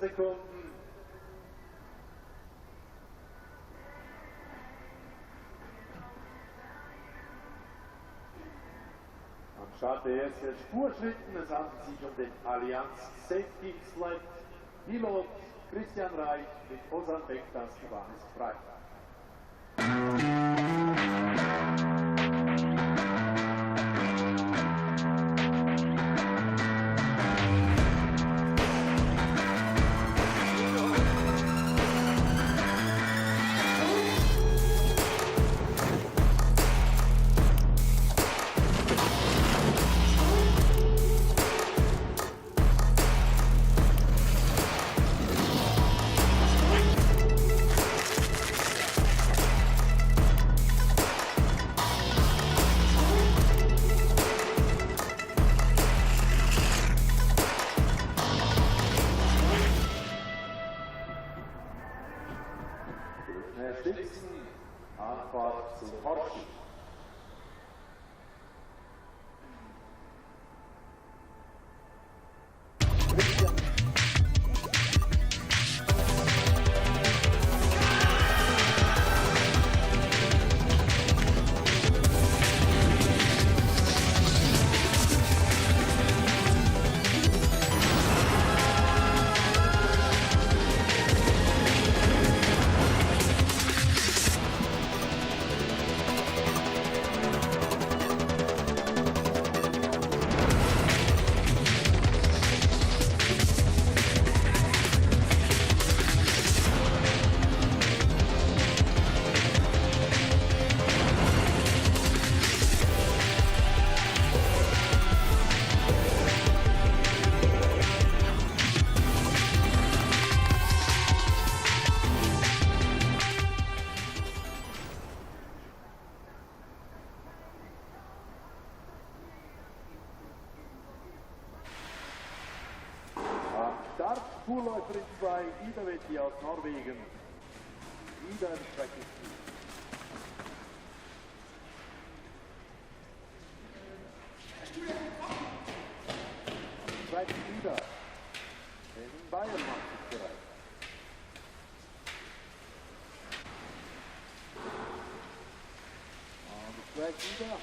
Sekunden. Am Start der ersten Spurschritten, es handelt sich um den Allianz Safety Sled. Pilot Christian Reich mit Osan Beck, das Gebahn ist frei. Anfahrt zum Horschi. Startspurläuferin 2, Ida Vetti aus Norwegen. Ida im Streckenziel. Zweitens Ida. In Bayern macht sich bereit. Und zweitens Ida.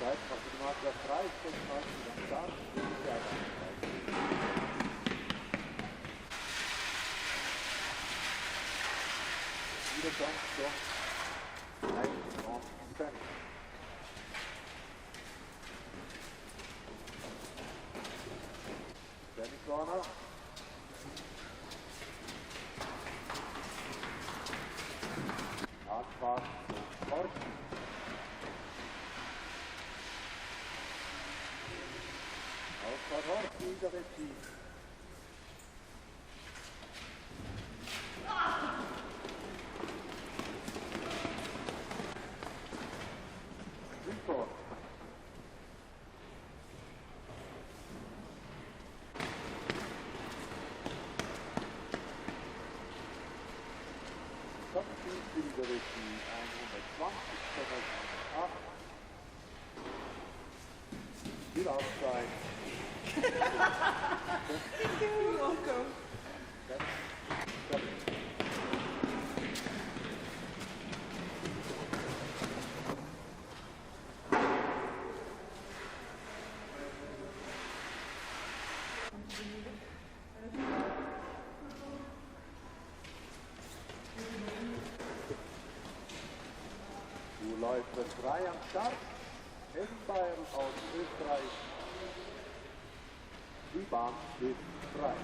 Zeit, was du gemacht hast, reicht, das macht du dann wieder ganz so ein und dann. Tennisbahner. Anfahrt zum Horchen. Ausfahrt Horchen, Ida Vetti. Still outside. You're welcome. Du Läufer 3 am Start. Bayern aus Österreich. Die Bahn steht frei.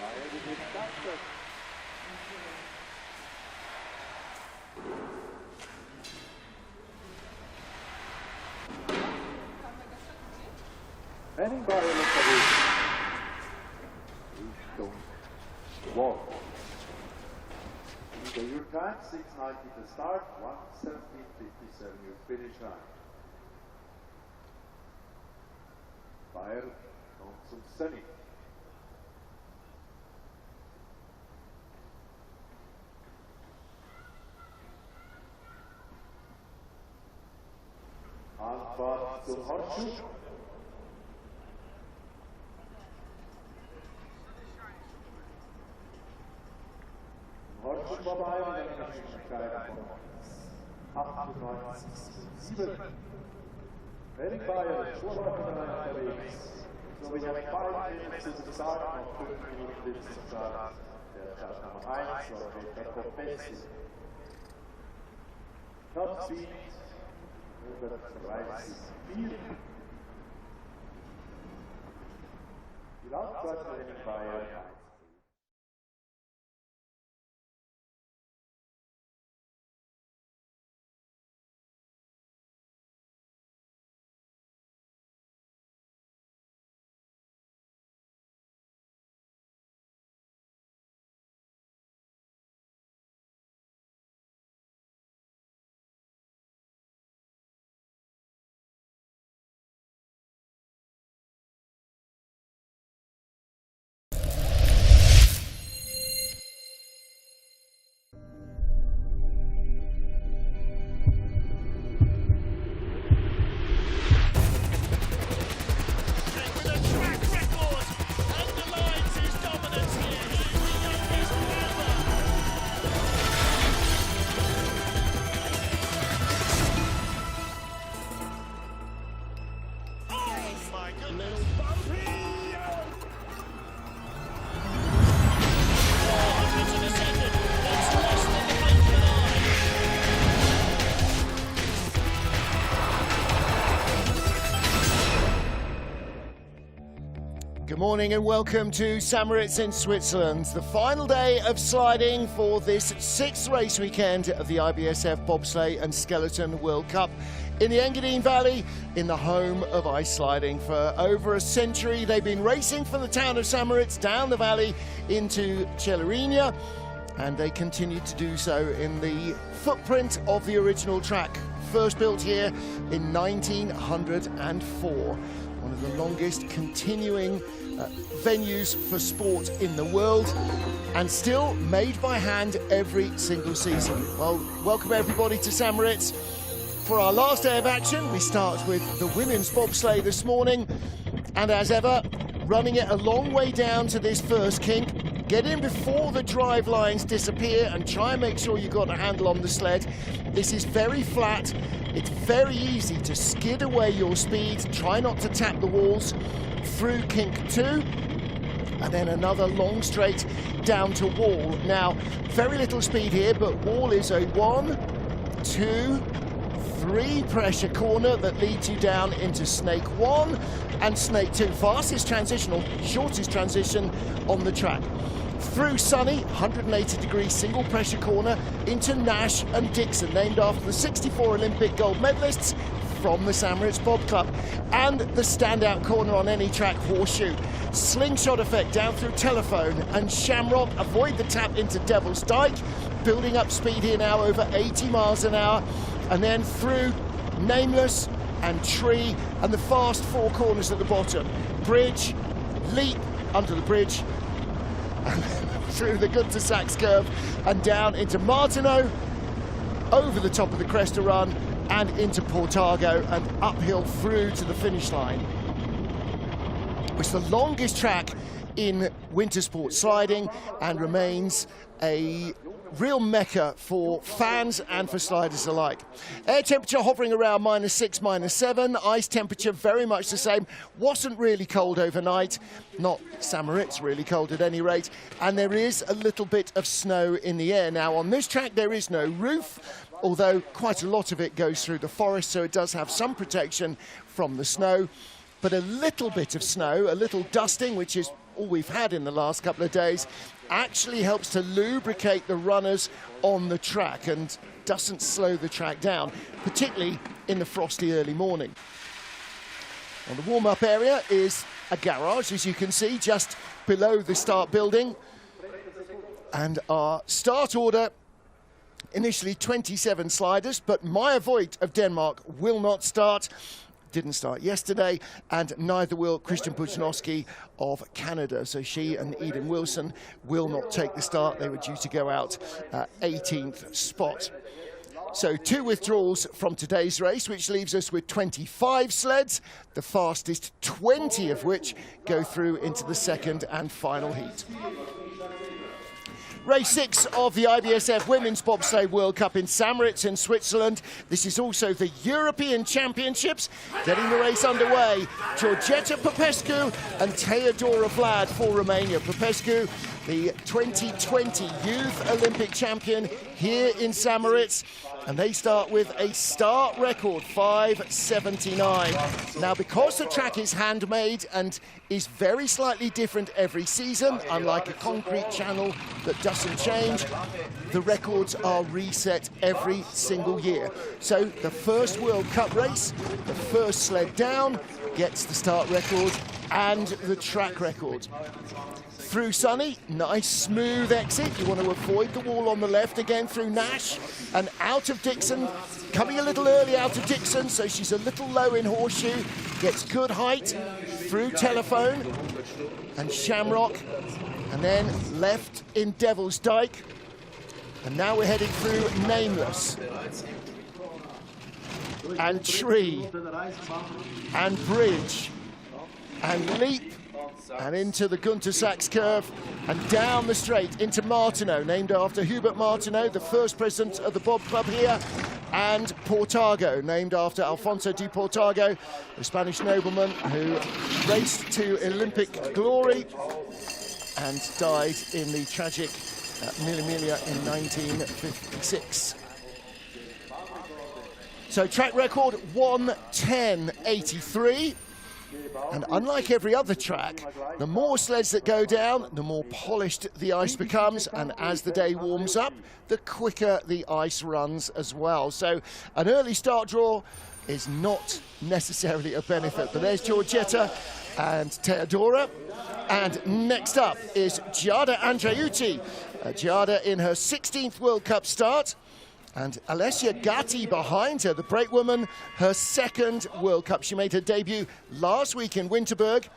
Beide gestartet. Henning Bayern unterwegs. Richtung Wall. Your time, 6:90 to start, 1:17:57 your finish time. Bayern kommt zum Sunny. Anfahrt zum Horseshoe. Horseshoe vorbei und dann kann ich entscheiden von 98:7. Henning Bayern, Vorläufer unterwegs. So wie ein paar Minuten zu sagen, noch 5 Minuten bis zum Start. Der Start Nummer 1 war Peter Kopessi. Top Speed über 30,4. Die Laufzeit für Henning Bayern. Good morning and welcome to St. Moritz in Switzerland, the final day of sliding for this 6th race weekend of the IBSF Bobsleigh and Skeleton World Cup in the Engadine Valley, in the home of ice sliding. For over a century, they've been racing from the town of St. Moritz down the valley into Celerina, and they continue to do so in the footprint of the original track, first built here in 1904. One of the longest continuing venues for sport in the world, and still made by hand every single season. Well, welcome everybody to St. Moritz. For our last day of action, we start with the women's bobsleigh this morning, and as ever, running it a long way down to this first kink. Get in before the drive lines disappear and try and make sure you've got a handle on the sled. This is very flat. It's very easy to skid away your speed. Try not to tap the walls. Through kink 2, and then another long straight down to wall. Now, very little speed here, but wall is a 1, 2, 3 pressure corner that leads you down into snake 1 and snake 2. Fastest transition or shortest transition on the track. Through Sunny, 180-degree single pressure corner into Nash and Dixon, named after the 64 Olympic gold medalists from the St. Moritz Bob Club. And the standout corner on any track, Horseshoe. Slingshot effect down through Telephone and Shamrock. Avoid the tap into Devil's Dyke. Building up speed here now, over 80 miles an hour. And then through Nameless and Tree, and the fast 4 corners at the bottom. Bridge, leap under the bridge, through the Gunter Sachs curve and down into Martineau, over the top of the Cresta run and into Portago and uphill through to the finish line. It's the longest track in winter sports sliding and remains a real mecca for fans and for sliders alike. Air temperature hovering around -6, -7. Ice temperature very much the same. Wasn't really cold overnight. Not St. Moritz really cold at any rate. And there is a little bit of snow in the air. Now on this track there is no roof, although quite a lot of it goes through the forest, so it does have some protection from the snow. But a little bit of snow, a little dusting, which is all we've had in the last couple of days, actually helps to lubricate the runners on the track and doesn't slow the track down, particularly in the frosty early morning. Well, the warm-up area is a garage, as you can see, just below the start building. And our start order, initially 27 sliders, but Maja Voigt of Denmark will not start. Didn't start yesterday, and neither will Christian Buchnowski of Canada. So she and Eden Wilson will not take the start. They were due to go out 18th spot. So 2 withdrawals from today's race, which leaves us with 25 sleds, the fastest 20 of which go through into the second and final heat. Race 6 of the IBSF Women's Bobsleigh World Cup in St. Moritz in Switzerland. This is also the European Championships. Getting the race underway, Georgeta Popescu and Teodora Vlad for Romania. Popescu, the 2020 Youth Olympic champion here in St. Moritz. And they start with a start record, 5:79. Now, because the track is handmade and is very slightly different every season, unlike a concrete channel that doesn't change, the records are reset every single year. So the first World Cup race, the first sled down, gets the start record and the track record. Through Sunny, nice smooth exit. You want to avoid the wall on the left, again through Nash and out of Dixon. Coming a little early out of Dixon, so she's a little low in Horseshoe. Gets good height through Telephone and Shamrock, and then left in Devil's Dyke. And now we're heading through Nameless and Tree and Bridge and Leap and into the Gunter Sachs curve and down the straight into Martineau, named after Hubert Martineau, the first president of the Bob Club here, and Portago, named after Alfonso de Portago, the Spanish nobleman who raced to Olympic glory and died in the tragic Mille Miglia in 1956. So track record 1:10.83. And unlike every other track, the more sleds that go down, the more polished the ice becomes, and as the day warms up, the quicker the ice runs as well. So an early start draw is not necessarily a benefit. But there's Georgeta and Teodora. And next up is Giada Andreucci. Giada in her 16th World Cup start. And Alessia Gatti behind her, the brakewoman, her second World Cup. She made her debut last week in Winterberg.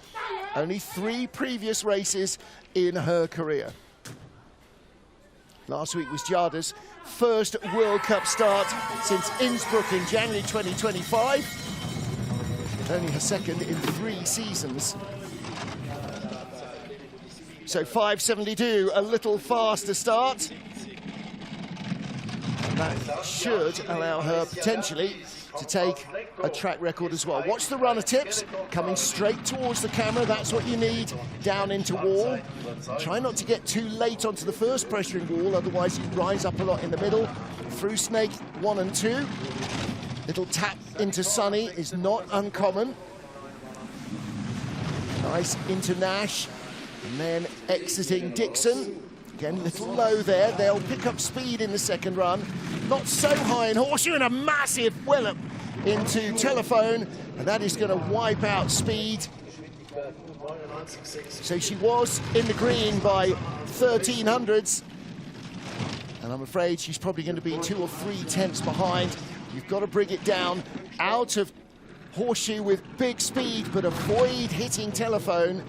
Only 3 previous races in her career. Last week was Giada's first World Cup start since Innsbruck in January 2025. But only her second in 3 seasons. So 5:72, a little faster start. That should allow her potentially to take a track record as well. Watch the runner tips, coming straight towards the camera. That's what you need down into wall. Try not to get too late onto the first pressuring wall, otherwise you rise up a lot in the middle. Through Snake 1 and 2. Little tap into Sunny is not uncommon. Nice into Nash, and then exiting Dixon. Again, a little low there. They'll pick up speed in the second run. Not so high in Horseshoe, and a massive wallop into Telephone, and that is going to wipe out speed. So she was in the green by 1300s, and I'm afraid she's probably going to be 2 or 3 tenths behind. You've got to bring it down out of Horseshoe with big speed, but avoid hitting Telephone.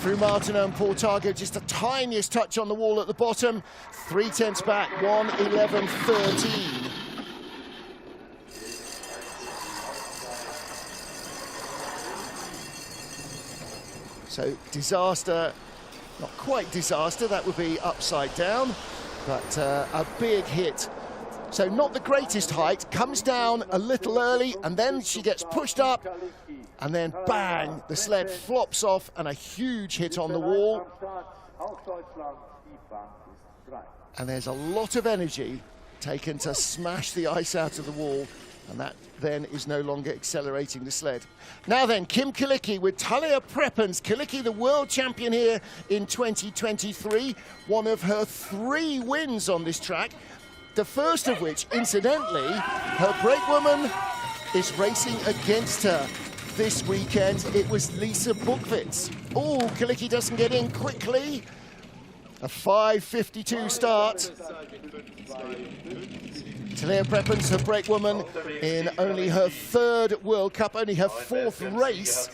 Through Martineau and Portago, just the tiniest touch on the wall at the bottom. 3/10 back, 1:11.13. So disaster, not quite disaster, that would be upside down, but a big hit. So not the greatest height, comes down a little early, and then she gets pushed up, and then bang, the sled flops off, and a huge hit on the wall. And there's a lot of energy taken to smash the ice out of the wall, and that then is no longer accelerating the sled. Now then, Kim Kilicky with Talia Prepons. Kilicky, the world champion here in 2023, one of her 3 wins on this track. The first of which, incidentally, her brakewoman is racing against her this weekend. It was Lisa Buchwitz. Oh, Kilicky doesn't get in quickly. A 5:52 start. Talia Prepons, her brakewoman, in only her 3rd World Cup, only her 4th race.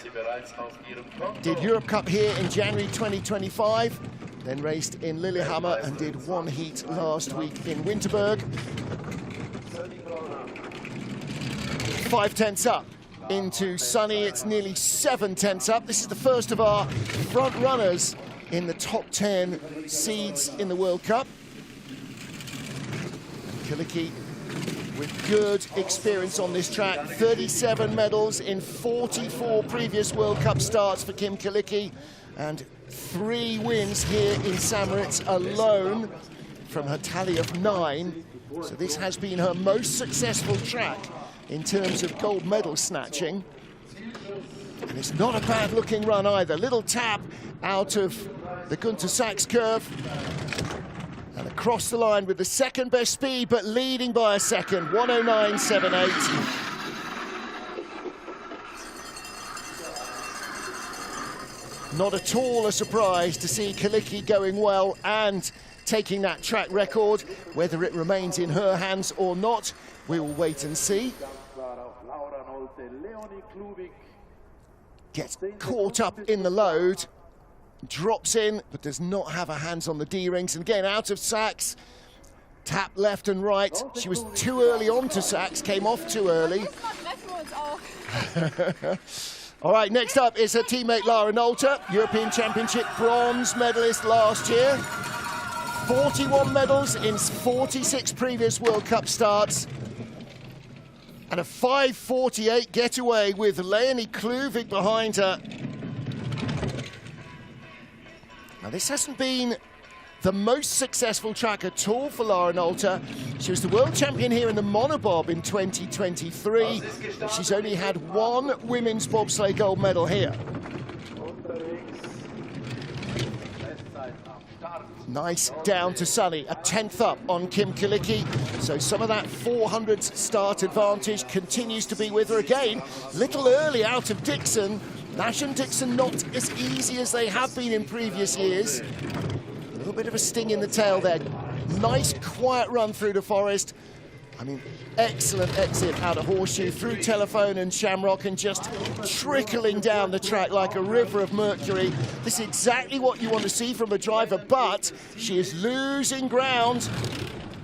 Did Europe Cup here in January 2025. Then raced in Lillehammer and did 1 heat last week in Winterberg. 5/10 up into Sunny. It's nearly 7/10 up. This is the first of our front runners in the top 10 seeds in the World Cup. Kilicky with good experience on this track. 37 medals in 44 previous World Cup starts for Kim Kilicky, and 3 wins here in St. Moritz alone from her tally of 9. So this has been her most successful track in terms of gold medal snatching. And it's not a bad looking run either. Little tap out of the Gunter Sachs curve. And across the line with the 2nd best speed, but leading by a second, 1:09.78. Not at all a surprise to see Kilicky going well and taking that track record. Whether it remains in her hands or not, we will wait and see. Gets caught up in the load, drops in, but does not have her hands on the D-rings. And again, out of Sachs, tap left and right. She was too early on to Sachs, came off too early. All right, next up is her teammate Lara Nolte, European Championship bronze medalist last year. 41 medals in 46 previous World Cup starts. And a 5:48 getaway with Leonie Kluvik behind her. Now, this hasn't been the most successful track at all for Lara Nolte. She was the world champion here in the monobob in 2023. She's only had 1 women's bobsleigh gold medal here. Nice down to Sunny, a 10th up on Kim Kilicky. So some of that 400 start advantage continues to be with her again. Little early out of Dixon. Nash and Dixon not as easy as they have been in previous years. A little bit of a sting in the tail there. Nice quiet run through the forest. I mean, excellent exit out of Horseshoe through Telephone and Shamrock, and just trickling down the track like a river of mercury. This is exactly what you want to see from a driver, but she is losing ground.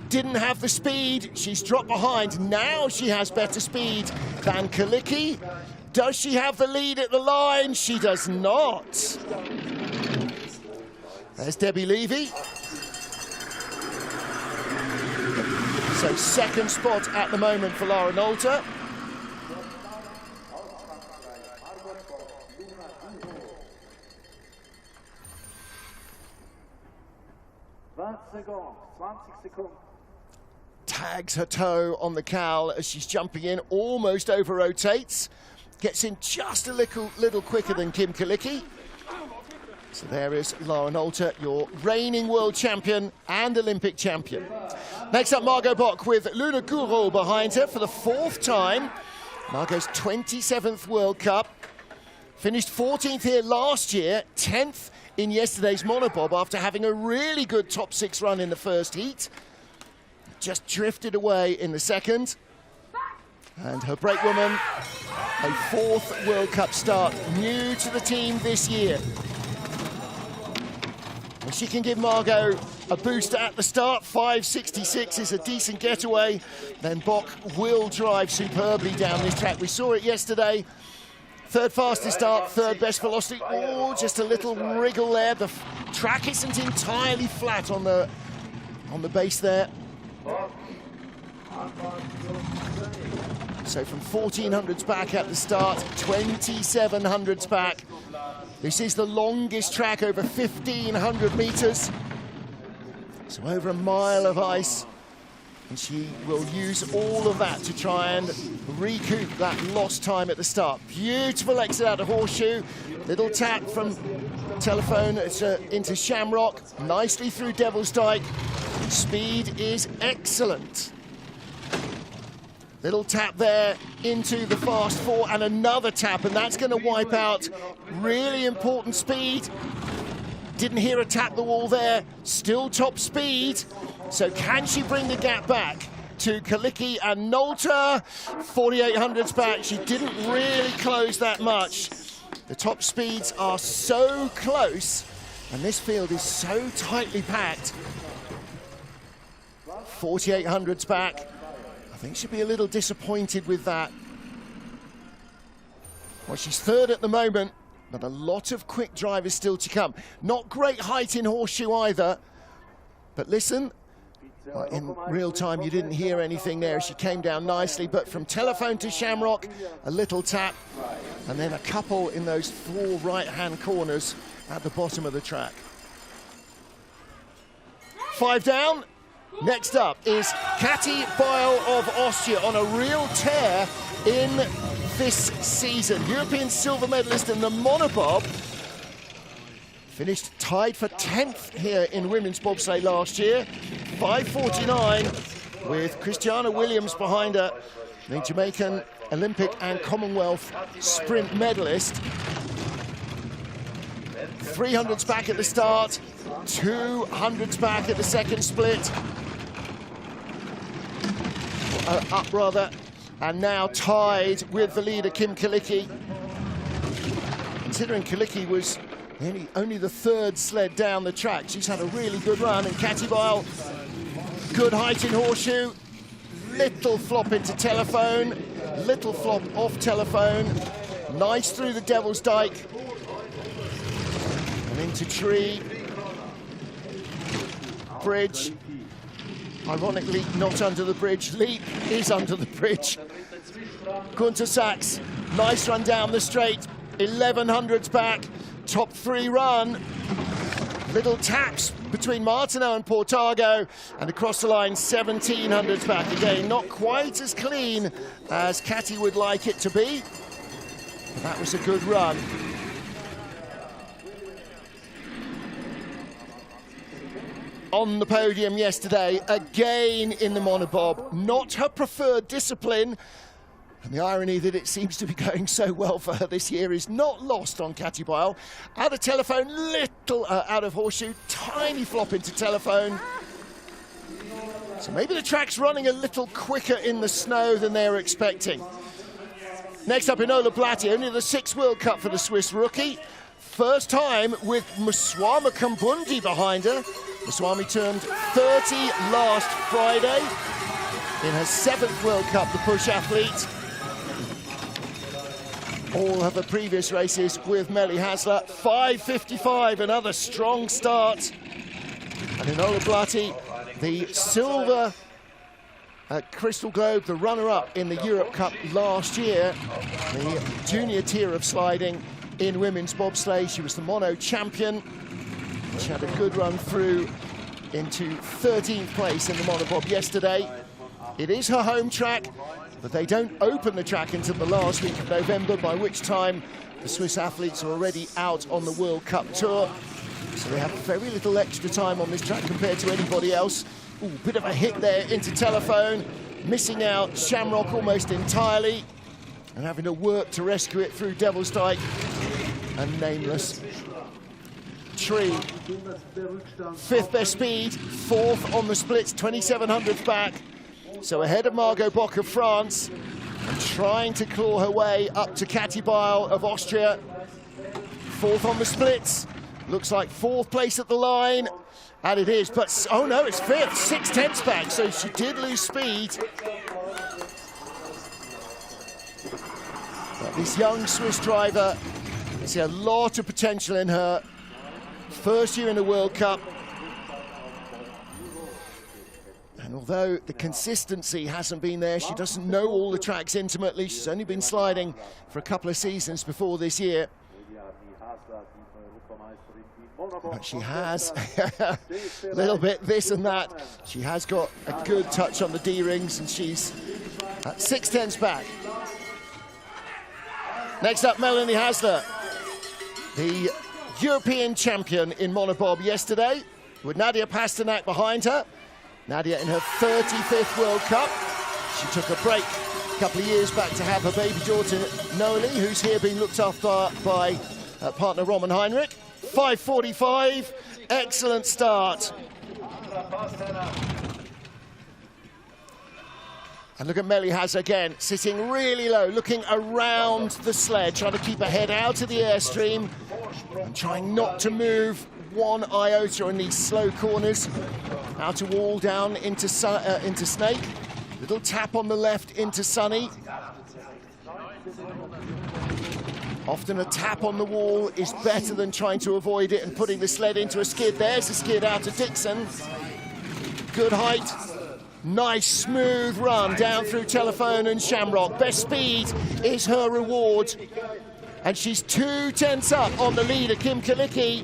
Didn't have the speed. She's dropped behind. Now she has better speed than Kilicky. Does she have the lead at the line? She does not. There's Debbie Levy. So 2nd spot at the moment for Lara Nolte. Tags her toe on the cowl as she's jumping in, almost over rotates. Gets in just a little quicker than Kim Kilicky. So there is Lara Nolte, your reigning world champion and Olympic champion. Next up, Margot Bock with Luna Gouraud behind her for the 4th time. Margot's 27th World Cup. Finished 14th here last year, 10th in yesterday's monobob after having a really good top 6 run in the first heat. Just drifted away in the second. And her brakewoman a 4th World Cup start, new to the team this year. And she can give Margot a boost at the start. 5.66 is a decent getaway. Then Bock will drive superbly down this track. We saw it yesterday. 3rd fastest start, 3rd best velocity. Oh, just a little wriggle there. The track isn't entirely flat on the base there. So from 1400s back at the start, 2700s back. This is the longest track, over 1500 meters. So over a mile of ice. And she will use all of that to try and recoup that lost time at the start. Beautiful exit out of Horseshoe. Little tap from Telephone into Shamrock. Nicely through Devil's Dyke. Speed is excellent. Little tap there into the fast 4 and another tap, and that's going to wipe out really important speed. Didn't hear a tap the wall there. Still top speed. So can she bring the gap back to Kalicki and Nolte? 4800s back. She didn't really close that much. The top speeds are so close, and this field is so tightly packed. 4800s back. I think she'll be a little disappointed with that. Well, she's 3rd at the moment, but a lot of quick drivers still to come. Not great height in Horseshoe either, but listen, in real time you didn't hear anything there. She came down nicely, but from Telephone to Shamrock, a little tap, and then a couple in those 4 right-hand corners at the bottom of the track. 5 down. Next up is Katie Beil of Austria on a real tear in this season. European silver medalist in the monobob. Finished tied for 10th here in women's bobsleigh last year. 5.49 with Christiana Williams behind her, the Jamaican Olympic and Commonwealth sprint medalist. 300s back at the start, 200s back at the second split. Up rather, and now tied with the leader Kim Kalicki. Considering Kalicki was only the 3rd sled down the track, she's had a really good run. And Katie Beil, good height in Horseshoe, little flop into Telephone, little flop off Telephone, nice through the Devil's Dyke and into Tree. Bridge. Ironically, not under the bridge. Leap is under the bridge. Gunter Sachs, nice run down the straight. 1100s back, top 3 run. Little taps between Martineau and Portago, and across the line, 1700s back. Again, not quite as clean as Katie would like it to be, but that was a good run. On the podium yesterday, again in the monobob. Not her preferred discipline, and the irony that it seems to be going so well for her this year is not lost on Katie Beil. Out of Telephone, little out of Horseshoe, tiny flop into Telephone. So maybe the track's running a little quicker in the snow than they were expecting. Next up, Enola Blatti, only the 6th World Cup for the Swiss rookie. First time with Muswama Kambundi behind her. Muswami turned 30 last Friday in her 7th World Cup, the push athlete. All of her previous races with Melly Hasler. 5.55, another strong start. And Enola Blatti, the silver Crystal Globe, the runner-up in the Europe Cup last year, the junior tier of sliding in women's bobsleigh. She was the mono champion. She had a good run through into 13th place in the monobob yesterday. It is her home track, but they don't open the track until the last week of November, by which time the Swiss athletes are already out on the World Cup tour. So they have very little extra time on this track compared to anybody else. Ooh, bit of a hit there into Telephone, missing out Shamrock almost entirely, and having to work to rescue it through Devil's Dyke and Nameless. Tree, 5th best speed, 4th on the splits, 2700th back. So ahead of Margot Bock of France. and trying to claw her way up to Kathi Beil of Austria. Fourth on the splits. Looks like fourth place at the line. And it is, but oh no, it's fifth, 6/10 back, so she did lose speed. But this young Swiss driver, I see a lot of potential in her. First year in the World Cup. And although the consistency hasn't been there, she doesn't know all the tracks intimately. She's only been sliding for a couple of seasons before this year. But she has a little bit this and that. She has got a good touch on the D-rings, and she's at 6/10 back. Next up, Melanie Hasler, the European champion in monobob yesterday, with Nadia Pasternak behind her. Nadia in her 35th World Cup. She took a break a couple of years back to have her baby daughter, Noeli, who's here being looked after by partner Roman Heinrich. 5:45, excellent start. And look at Melly Has again, sitting really low, looking around the sled, trying to keep her head out of the airstream and trying not to move one iota in these slow corners. Out to wall, down into Snake. Little tap on the left into Sunny. Often a tap on the wall is better than trying to avoid it and putting the sled into a skid. There's a skid out to Dixon. Good height. Nice smooth run down through Telephone and Shamrock. Best speed is her reward. And she's 2/10 up on the leader, Kim Kalicki.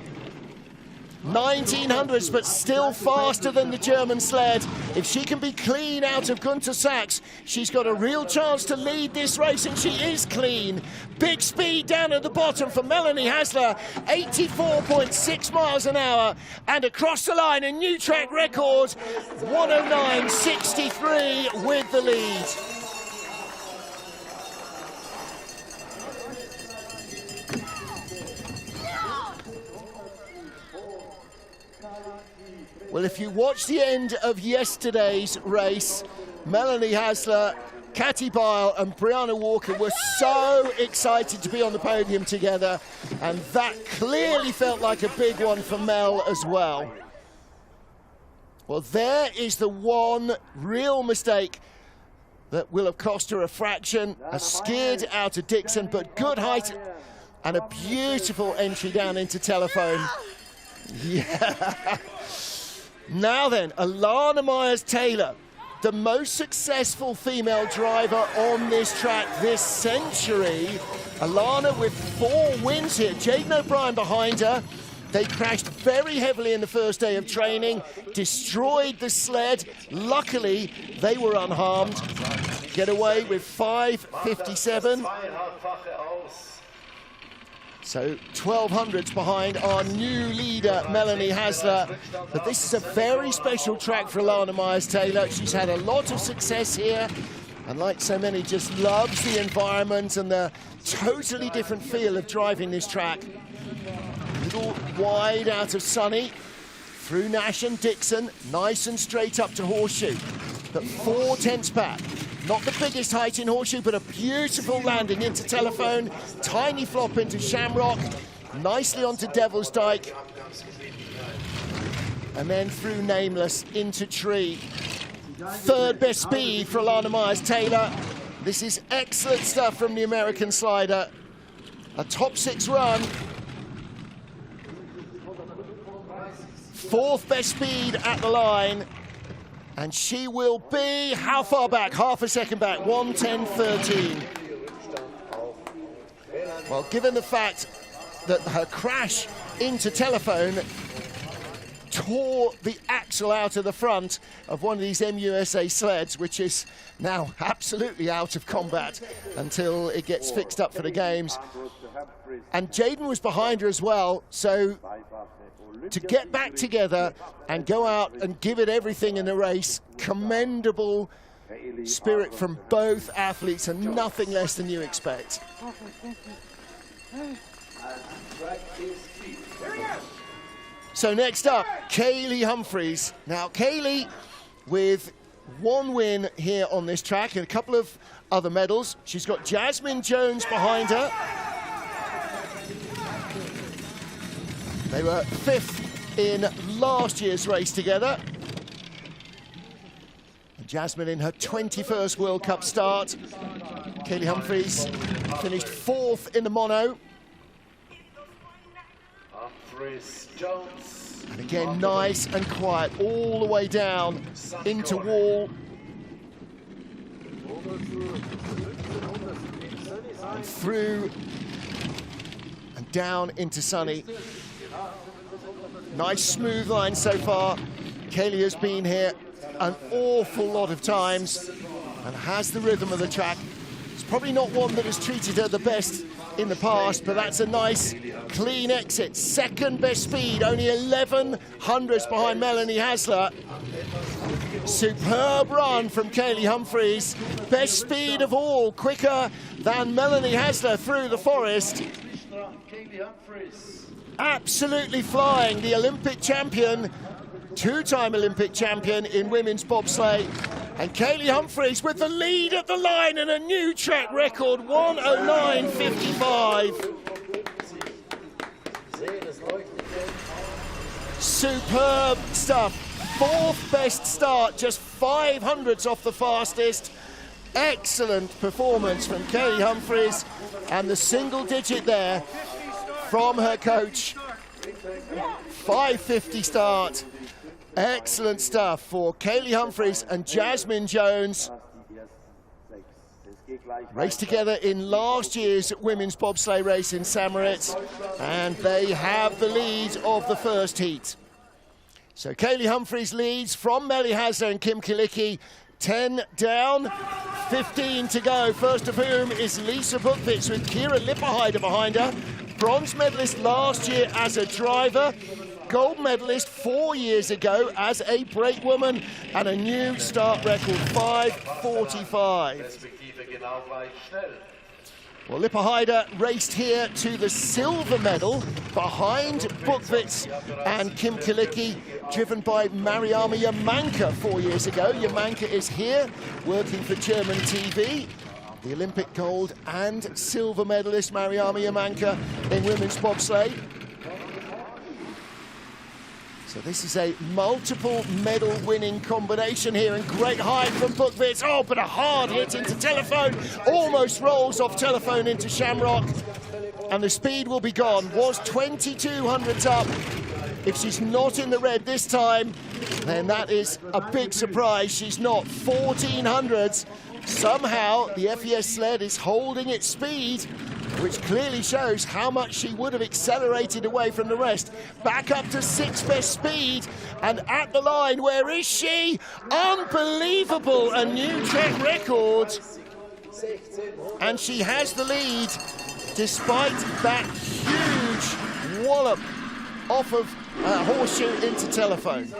1900s, but still faster than the German sled. If she can be clean out of Gunter Sachs, she's got a real chance to lead this race, and she is clean. Big speed down at the bottom for Melanie Hasler, 84.6 miles an hour, and across the line, a new track record, 109.63 with the lead. Well, if you watch the end of yesterday's race, Melanie Hasler, Kathi Beil and Brianna Walker were so excited to be on the podium together, and that clearly felt like a big one for Mel as well. Well, there is the one real mistake that will have cost her a fraction. A skid out of Dixon, but good height and a beautiful entry down into Telephone. Yeah. Now then, Alana Myers-Taylor, the most successful female driver on this track this century. Alana with 4 wins here. Jaden O'Brien behind her. They crashed very heavily in the first day of training, destroyed the sled. Luckily, they were unharmed. Get away with 5:57. So 1200s behind our new leader, Melanie Hasler. But this is a very special track for Alana Myers-Taylor. She's had a lot of success here, and like so many, just loves the environment and the totally different feel of driving this track. A little wide out of Sunny, through Nash and Dixon, nice and straight up to Horseshoe. But 4/10 back. Not the biggest height in Horseshoe, but a beautiful landing into Telephone. Tiny flop into Shamrock. Nicely onto Devil's Dyke. And then through Nameless into Tree. Third best speed for Alana Myers-Taylor. This is excellent stuff from the American slider. A top 6 run. 4th best speed at the line. And she will be, how far back? Half a second back, 1:10.13. Well, given the fact that her crash into Telephone tore the axle out of the front of one of these MUSA sleds, which is now absolutely out of combat until it gets fixed up for the games. And Jaden was behind her as well, so to get back together and go out and give it everything in the race, commendable spirit from both athletes and nothing less than you expect. So next up, Kaylee Humphreys. Now Kaylee with one win here on this track and a couple of other medals. She's got Jasmine Jones behind her. They were 5th in last year's race together. And Jasmine in her 21st World Cup start. Kaylee Humphries finished 4th in the mono. And again, nice and quiet all the way down into wall. And through and down into sunny. Nice smooth line so far. Kaylee has been here an awful lot of times and has the rhythm of the track. It's probably not one that has treated her the best in the past, but that's a nice clean exit. Second best speed, only 11 hundredths behind Melanie Hasler. Superb run from Kaylee Humphries. Best speed of all, quicker than Melanie Hasler through the forest. Absolutely flying, the Olympic champion, two-time Olympic champion in women's bobsleigh. And Kaylee Humphries with the lead at the line and a new track record, 1:09.55. Superb stuff. 4th best start, just 5 hundredths off the fastest. Excellent performance from Kaylee Humphries, and the single digit there from her coach. 5:50 start. Excellent stuff for Kaylee Humphries and Jasmine Jones. Raced together in last year's women's bobsleigh race in St. Moritz, and they have the lead of the first heat. So Kaylee Humphries leads from Melly Hasler and Kim Kilicki. 10 down, 15 to go. First of whom is Lisa Buchwitz with Kira Lipperheider behind her. Bronze medalist last year as a driver. Gold medalist 4 years ago as a brakewoman, and a new start record, 5:45. Well, Lipperheider raced here to the silver medal behind Buchwitz and Kim Kilicki, driven by Mariama Yamanka 4 years ago. Yamanka is here working for German TV. The Olympic gold and silver medalist Mariama Yamanka in women's bobsleigh. So this is a multiple medal winning combination here, and great height from Buchwitz. Oh, but a hard hit into telephone. Almost rolls off telephone into Shamrock. And the speed will be gone. Was 22 hundredths up. If she's not in the red this time, then that is a big surprise. She's not. 14 hundredths. Somehow the FES sled is holding its speed, which clearly shows how much she would have accelerated away from the rest. Back up to 6th best speed, and at the line, where is she? Unbelievable, a new track record. And she has the lead, despite that huge wallop off of Horseshoe into telephone.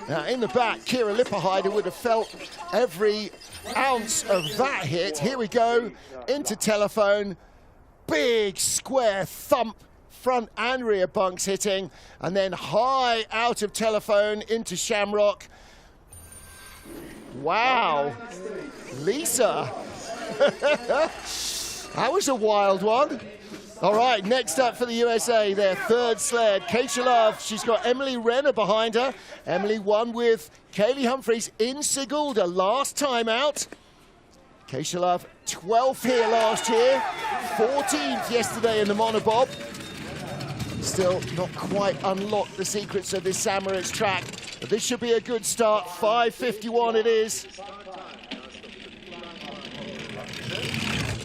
Now, in the back, Kira Lipperheider would have felt every ounce of that hit. Here we go, into telephone. Big square thump, front and rear bunks hitting, and then high out of telephone into Shamrock. Wow, Lisa. That was a wild one. All right, next up for the USA, their third sled, Keisha Love. She's got Emily Renner behind her. Emily won with Kaylee Humphries in Sigulda last time out. Keisha Love, 12th here last year, 14th yesterday in the monobob. Still not quite unlocked the secrets of this St. Moritz track, but this should be a good start. 5:51 it is.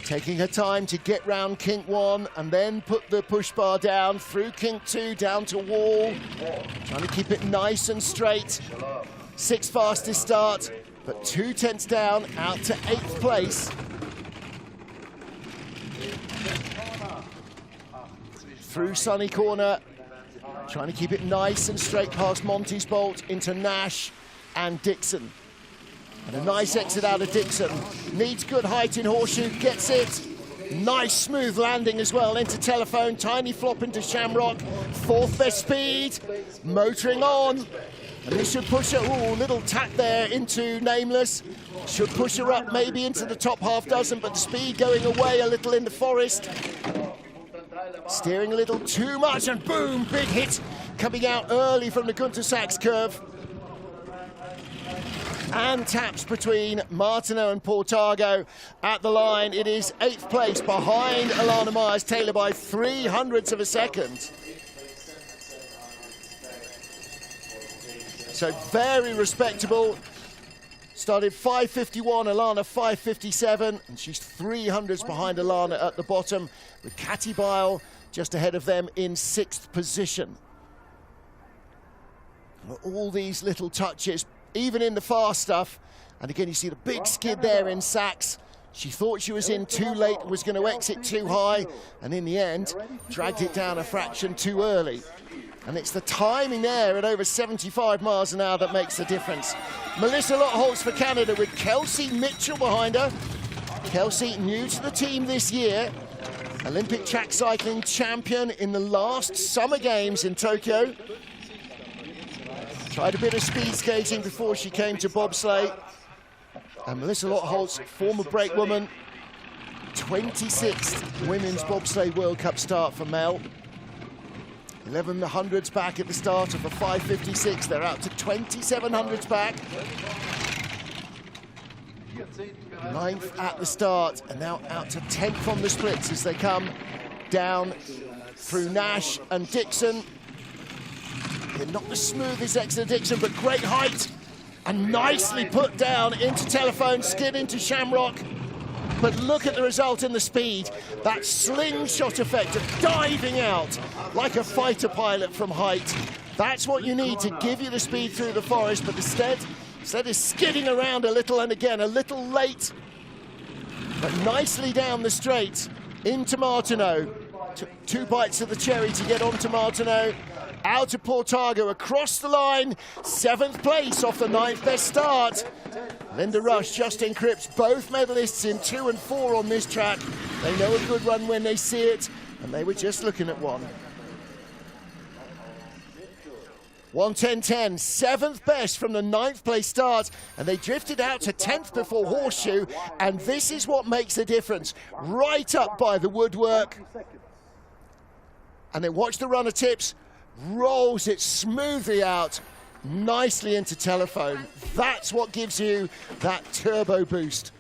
Taking her time to get round kink 1 and then put the push bar down through kink 2 down to wall. Trying to keep it nice and straight. 6th fastest start, but 2 tenths down out to 8th place. Through sunny corner, trying to keep it nice and straight past Monty's Bolt into Nash and Dixon. And a nice exit out of Dixon. Needs good height in Horseshoe, gets it. Nice smooth landing as well into telephone. Tiny flop into Shamrock. 4th best speed. Motoring on. And this should push her, ooh, little tap there into Nameless. Should push her up maybe into the top half dozen, but the speed going away a little in the forest. Steering a little too much, and boom, big hit coming out early from the Gunter Sachs curve. And taps between Martineau and Portago at the line. It is 8th place behind Alana Myers-Taylor by 0.03 of a second. So very respectable. Started 5.51, Alana 5.57, and she's 0.03 behind Alana at the bottom, with Katy Bile just ahead of them in 6th position. All these little touches, even in the fast stuff, and again you see the big skid there in Sachs. She thought she was in too late, was going to exit too high, and in the end dragged it down a fraction too early. And it's the timing there at over 75 miles an hour that makes the difference. Melissa Lottholz for Canada with Kelsey Mitchell behind her. Kelsey, new to the team this year, Olympic track cycling champion in the last Summer Games in Tokyo. Tried a bit of speed skating before she came to bobsleigh. And Melissa Lottholz, former brakewoman, 26th Women's Bobsleigh World Cup start for Mel. 1100s back at the start of a 5.56. They're out to 2700s back. 9th at the start, and now out to 10th on the splits as they come down through Nash and Dixon. They're not the smoothest exit Dixon, but great height, and nicely put down into Telephone, skid into Shamrock. But look at the result in the speed. That slingshot effect of diving out like a fighter pilot from height. That's what you need to give you the speed through the forest, but instead is skidding around a little, and again, a little late, but nicely down the straight into Martineau. Took 2 bites of the cherry to get onto Martineau. Out to Portago, across the line, 7th place off the 9th best start. Linda Rush, Justin Cripps, both medalists in 2 and 4 on this track. They know a good run when they see it, and they were just looking at one. 1:10.10, 7th best from the 9th place start, and they drifted out to 10th before Horseshoe, and this is what makes a difference. Right up by the woodwork. And then watch the runner tips, rolls it smoothly out, nicely into Telephone. That's what gives you that turbo boost.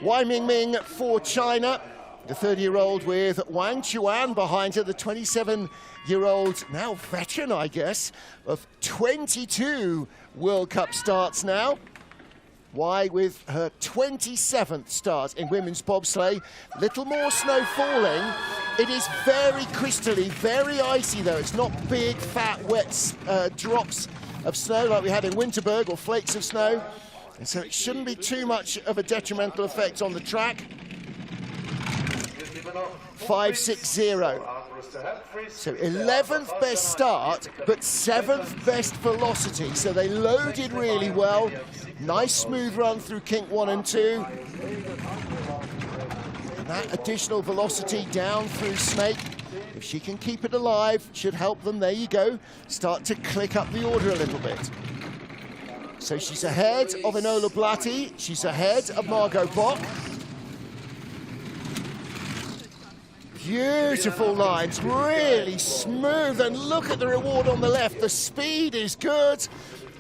Wai Mingming for China, the 30-year-old with Wang Chuan behind her, the 27-year-old, now veteran, I guess, of 22 World Cup starts now. Wai with her 27th start in women's bobsleigh. Little more snow falling. It is very crystally, very icy though. It's not big, fat, wet drops of snow like we had in Winterberg, or flakes of snow. And so it shouldn't be too much of a detrimental effect on the track. 5.60. So 11th best start, but 7th best velocity. So they loaded really well. Nice smooth run through kink 1 and 2. And that additional velocity down through Snake, if she can keep it alive, should help them. There you go. Start to click up the order a little bit. So she's ahead of Enola Blatty. She's ahead of Margot Bock. Beautiful lines, really smooth, and look at the reward on the left. The speed is good,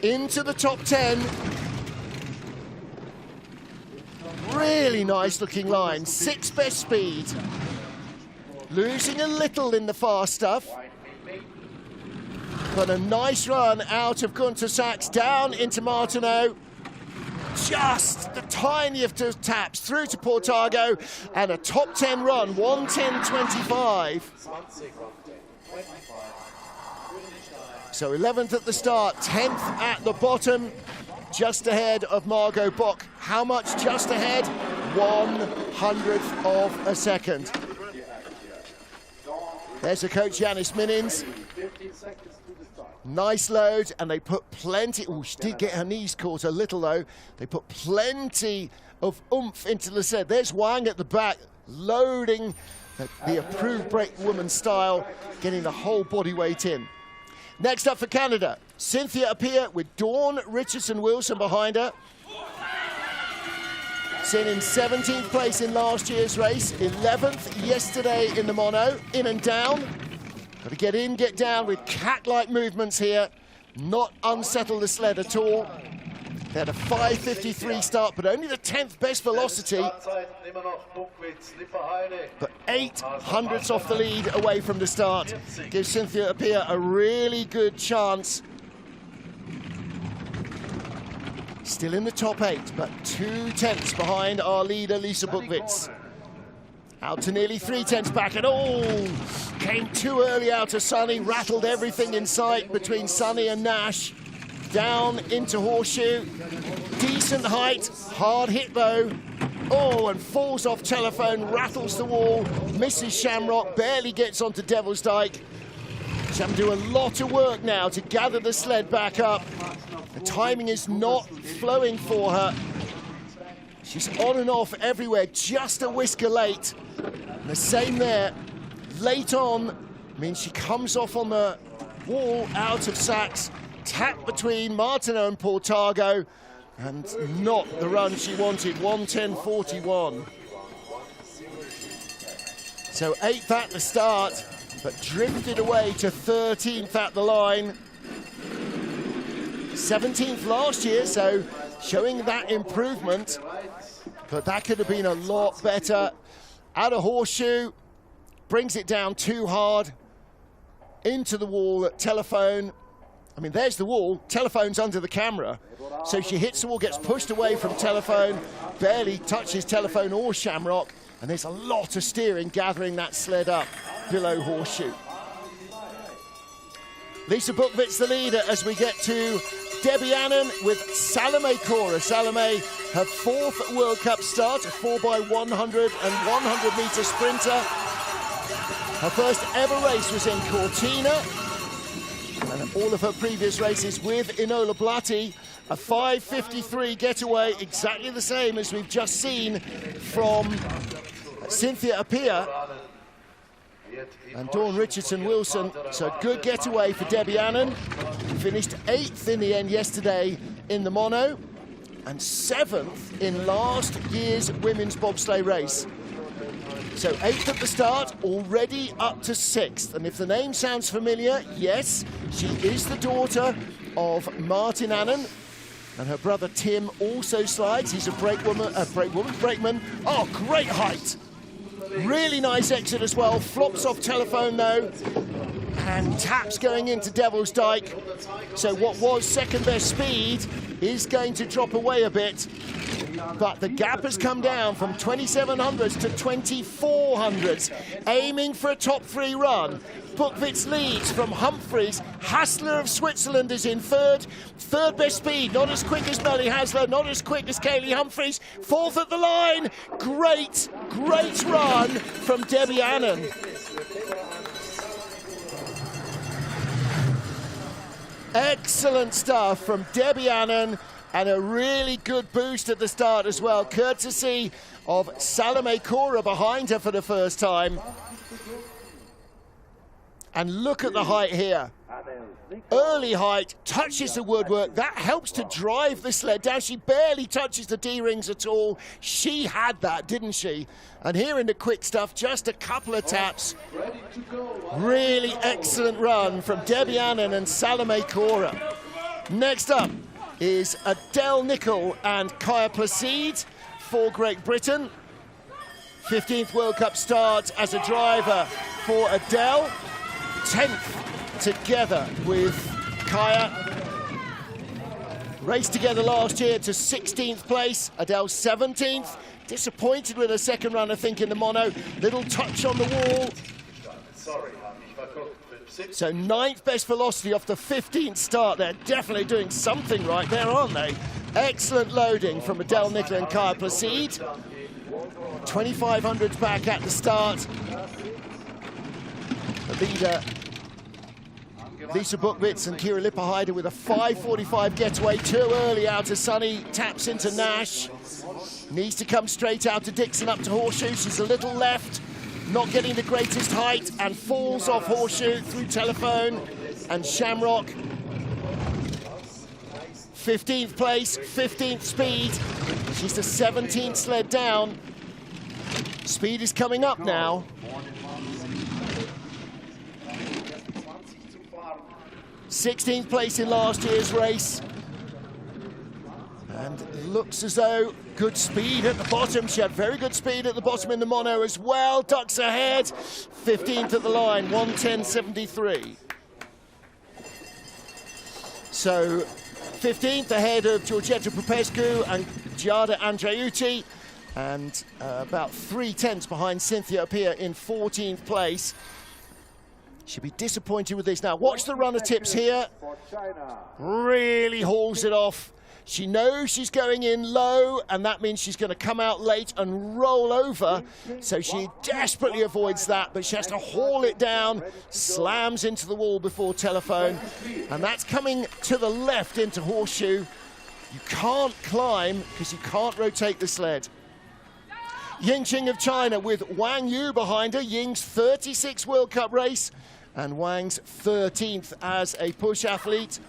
into the top 10. Really nice looking line, 6th best speed. Losing a little in the fast stuff, but a nice run out of Gunter Sachs down into Martineau. Just the tiniest of taps through to Portago, and a top 10 run, 1:10.25. So 11th at the start, 10th at the bottom, just ahead of Margot Bock. How much just ahead? 1/100th of a second. There's the coach, Yanis Minins. Nice load, and they put plenty. Oh, she did get her knees caught a little though. They put plenty of oomph into the set. There's Wang at the back, loading the approved brake woman style, getting the whole body weight in. Next up for Canada, Cynthia Appiah with Dawn Richardson-Wilson behind her. Seen in 17th place in last year's race, 11th yesterday in the mono, in and down. Got to get in, get down with cat-like movements here, not unsettle the sled at all. They had a 5:53 start, but only the 10th best velocity. But 800ths off the lead away from the start. Gives Cynthia Appiah a really good chance. Still in the top 8, but 2/10 behind our leader, Lisa Buchwitz. Out to nearly 3/10 back, and came too early out of Sunny, rattled everything in sight between Sunny and Nash. Down into Horseshoe, decent height, hard hit though. And falls off Telephone, rattles the wall, misses Shamrock, barely gets onto Devil's Dyke. She's having to do a lot of work now to gather the sled back up. The timing is not flowing for her. She's on and off everywhere, just a whisker late. And the same there, late on, means she comes off on the wall out of Sachs. Tap between Martineau and Portago, and not the run she wanted, 1:10.41. So 8th at the start, but drifted away to 13th at the line. 17th last year, so showing that improvement, but that could have been a lot better. Out of Horseshoe, brings it down too hard, into the wall at Telephone. I mean, there's the wall, Telephone's under the camera. So she hits the wall, gets pushed away from Telephone, barely touches Telephone or Shamrock, and there's a lot of steering gathering that sled up below Horseshoe. Lisa Buchwitz the leader as we get to Debbie Annan with Salome Cora. Salome, her 4th World Cup start, a 4x100 and 100-meter sprinter. Her first ever race was in Cortina. And all of her previous races with Inola Blatti, a 5:53 getaway, exactly the same as we've just seen from Cynthia Appiah and Dawn Richardson-Wilson. So good getaway for Debbie Annan. Finished 8th in the end yesterday in the mono and 7th in last year's women's bobsleigh race. So 8th at the start, already up to 6th. And if the name sounds familiar, yes, she is the daughter of Martin Annan. And her brother Tim also slides. He's a brakeman. Oh, great height. Really nice exit as well. Flops off Telephone though. And taps going into Devil's Dyke. So what was second best speed is going to drop away a bit. But the gap has come down from 2700s to 2400s, aiming for a top 3 run. Buchwitz leads from Humphreys. Hassler of Switzerland is in 3rd. 3rd best speed, not as quick as Melly Hassler, not as quick as Kaylee Humphreys. 4th at the line. Great run from Debbie Annan. Excellent stuff from Debbie Annan. And a really good boost at the start as well, courtesy of Salome Cora behind her for the first time. And look at the height here. Early height, touches the woodwork. That helps to drive the sled down. She barely touches the D-rings at all. She had that, didn't she? And here in the quick stuff, just a couple of taps. Really excellent run from Debbie Annan and Salome Cora. Next up is Adele Nichol and Kaya Placide for Great Britain. 15th World Cup start as a driver for Adele. 10th together with Kaya. Raced together last year to 16th place. Adele 17th. Disappointed with her second run, I think, in the mono. Little touch on the wall. So 9th best velocity off the 15th start. They're definitely doing something right there, aren't they? Excellent loading from Adele Nichol and Kaya Placide. 2500s back at the start. The leader, Lisa Buchwitz and Kira Lipperheider with a 5:45 getaway. Too early out to Sunny. Taps into Nash. Needs to come straight out to Dixon up to Horseshoe. She's a little left. Not getting the greatest height and falls off Horseshoe through Telephone. and Shamrock. 15th place, 15th speed. She's the 17th sled down. Speed is coming up now. 16th place in last year's race. And looks as though good speed at the bottom. She had very good speed at the bottom in the mono as well. Ducks ahead. 15th at the line, 1:10.73. So 15th ahead of Georgeta Popescu and Giada Andreuti, and about 3/10 behind Cynthia Appiah in 14th place. She'll be disappointed with this. Now watch the runner tips here. Really hauls it off. She knows she's going in low, and that means she's going to come out late and roll over. So she desperately avoids that, but she has to haul it down, slams into the wall before telephone, and that's coming to the left into horseshoe. You can't climb because you can't rotate the sled. Yingqing of China with Wang Yu behind her. Ying's 36th World Cup race and Wang's 13th as a push athlete.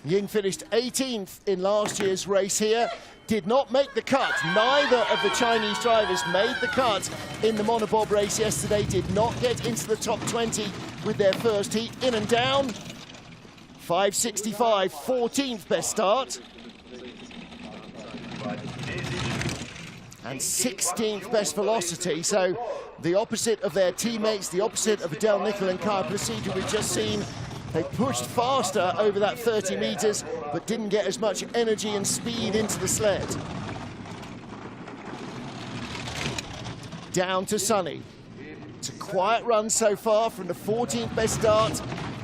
Ying finished 18th in last year's race here. Did not make the cut. Neither of the Chinese drivers made the cut in the monobob race yesterday. Did not get into the top 20 with their first heat. In and down. 5:65, 14th best start. And 16th best velocity. So the opposite of their teammates, the opposite of Adele Nicol and Kaya Placido we've just seen. They pushed faster over that 30 meters, but didn't get as much energy and speed into the sled. Down to Sunny. It's a quiet run so far from the 14th best start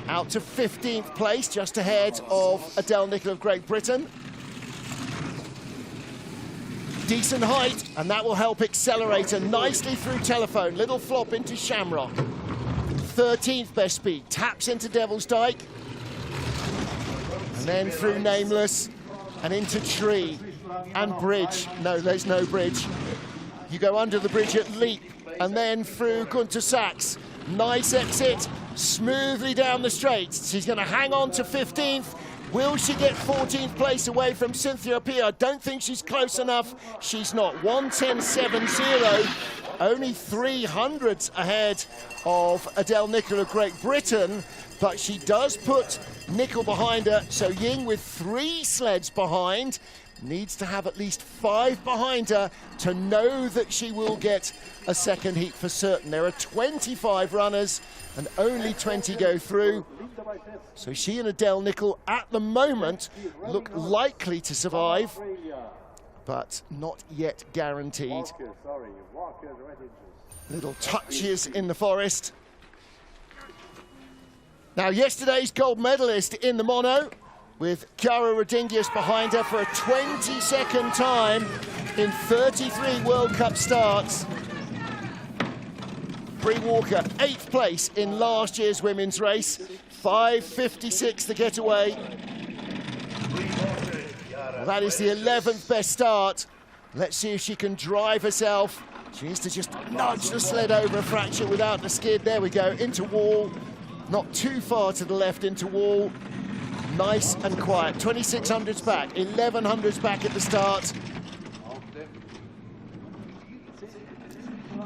out to 15th place, just ahead of Adele Nicol of Great Britain. Decent height, and that will help accelerate her nicely through telephone. Little flop into Shamrock. 13th best speed, taps into Devil's Dyke, and then through Nameless and into Tree and Bridge. No, there's no bridge. You go under the bridge at Leap and then through Gunter Sachs. Nice exit, smoothly down the straight. She's going to hang on to 15th. Will she get 14th place away from Cynthia Appiah? I don't think she's close enough. She's not. 1:10.70. Only 300s ahead of Adele Nicol of Great Britain, but she does put Nicol behind her. So Ying, with 3 sleds behind, needs to have at least 5 behind her to know that she will get a second heat for certain. There are 25 runners and only 20 go through. So she and Adele Nicol at the moment look likely to survive, but not yet guaranteed. Little touches in the forest. Now yesterday's gold medalist in the mono, with Chiara Rodingius behind her for a 22nd time in 33 World Cup starts. Bree Walker, 8th place in last year's women's race. 5:56 the getaway. Well, that is the 11th best start. Let's see if she can drive herself. She needs to just nudge the sled over a fraction without the skid. There we go, into wall. Not too far to the left into wall. Nice and quiet. 2600s back, 1100s back at the start.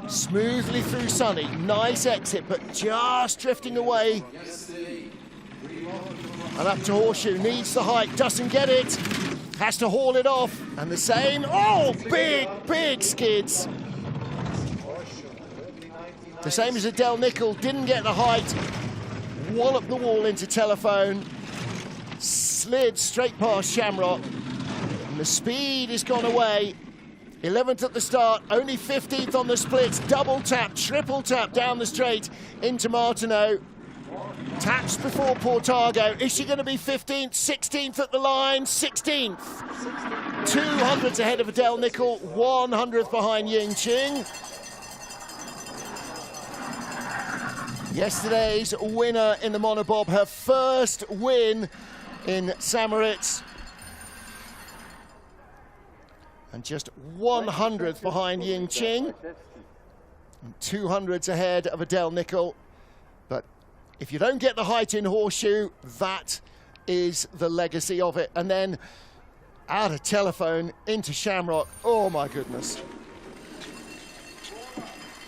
Smoothly through Sunny. Nice exit, but just drifting away. And up to Horseshoe. Needs the height, doesn't get it. Has to haul it off. And the same. Oh, big, big skids. The same as Adele Nicol. Didn't get the height. Walloped the wall into telephone. Slid straight past Shamrock. And the speed has gone away. 11th at the start, only 15th on the splits. Double tap, triple tap down the straight into Martineau. Taps before Portago. Is she going to be 15th? 16th at the line, 16th. 200s ahead of Adele Nicol, 100th behind Yingqing. Yesterday's winner in the monobob, her first win in St. Moritz. And just 100th behind Yingqing. And 200s ahead of Adele Nicol. But If you don't get the height in horseshoe, that is the legacy of it. And then out of telephone into Shamrock. Oh my goodness.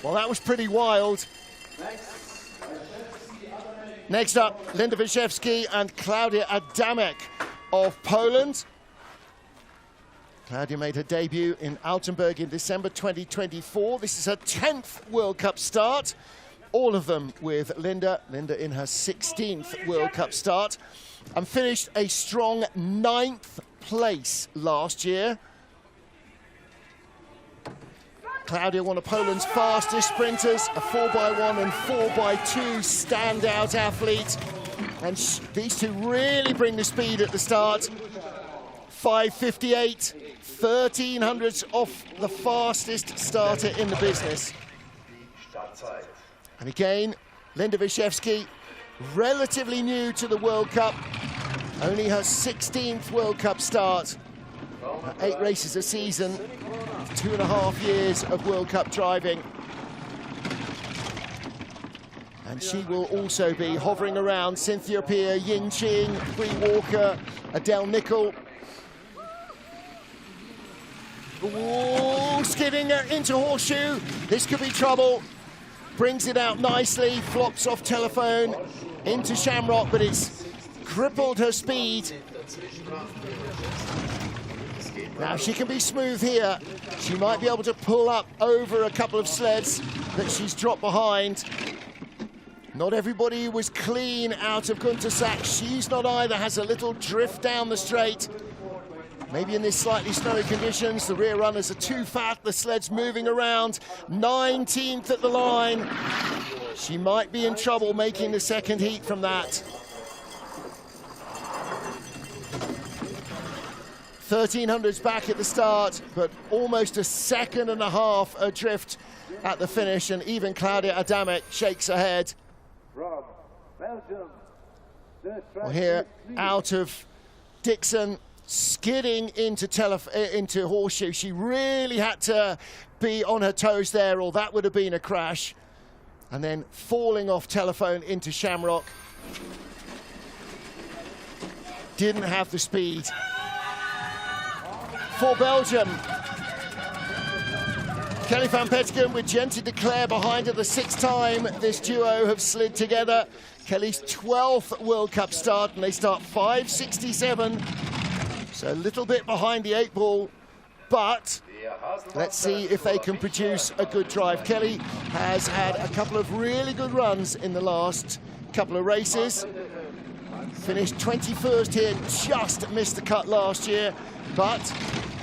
Well, that was pretty wild. Next up, Linda Wyszewski and Klaudia Adamek of Poland. Klaudia made her debut in Altenburg in December 2024. This is her 10th World Cup start. All of them with Linda. Linda in her 16th World Cup start. And finished a strong 9th place last year. Klaudia, one of Poland's fastest sprinters, a 4x1 and 4x2 standout athlete. And these two really bring the speed at the start. 5:58, 1300s off the fastest starter in the business. And again, Linda Wyszewski, relatively new to the World Cup, only her 16th World Cup start. 8 races a season, 2.5 years of World Cup driving. And she will also be hovering around Cynthia Peer, Yin Ching, Bree Walker, Adele Nicol. Ooh, skidding into horseshoe. This could be trouble. Brings it out nicely, flops off telephone into Shamrock, but it's crippled her speed. Now she can be smooth here. She might be able to pull up over a couple of sleds that she's dropped behind. Not everybody was clean out of Gunter Sachs. She's not either, has a little drift down the straight. Maybe in these slightly snowy conditions, the rear runners are too fat, the sled's moving around. 19th at the line. She might be in trouble making the second heat from that. 1300s back at the start, but almost a second and a half adrift at the finish, and even Klaudia Adamek shakes her head. From Belgium, Well, here out of Dixon, skidding into horseshoe. She really had to be on her toes there, or that would have been a crash. And then falling off telephone into Shamrock. Didn't have the speed. For Belgium, Kelly van Petegem with Jenty de Cler behind her, the 6th time this duo have slid together. Kelly's 12th World Cup start, and they start 5:67. So a little bit behind the 8 ball, but let's see if they can produce a good drive. Kelly has had a couple of really good runs in the last couple of races. Finished 21st here, just missed the cut last year, but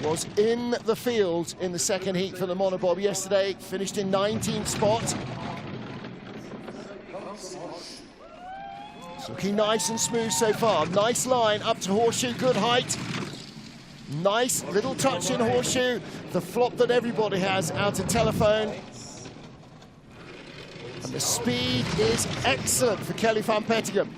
was in the field in the second heat for the monobob yesterday. Finished in 19th spot. It's looking nice and smooth so far. Nice line up to horseshoe, good height. Nice little touch in horseshoe. The flop that everybody has out of telephone. And the speed is excellent for Kelly van Petegem.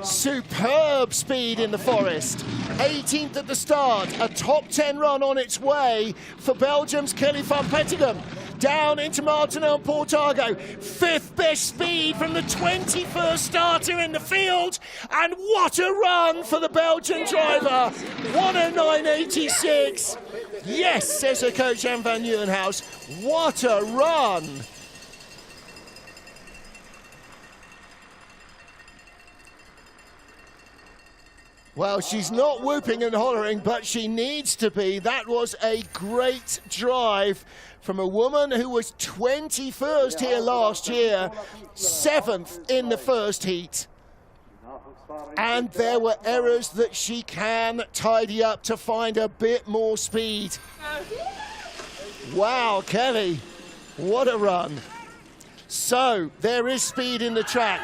Superb speed in the forest. 18th at the start, a top 10 run on its way for Belgium's Kelly van Petegem. Down into Martinel and Portago. 5th best speed from the 21st starter in the field. And what a run for the Belgian driver. 109.86. Yes, says her coach Jan van Nieuwenhuis. What a run. Well, she's not whooping and hollering, but she needs to be. That was a great drive from a woman who was 21st here last year, 7th in the first heat. And there were errors that she can tidy up to find a bit more speed. Wow, Kelly, what a run. So, there is speed in the track.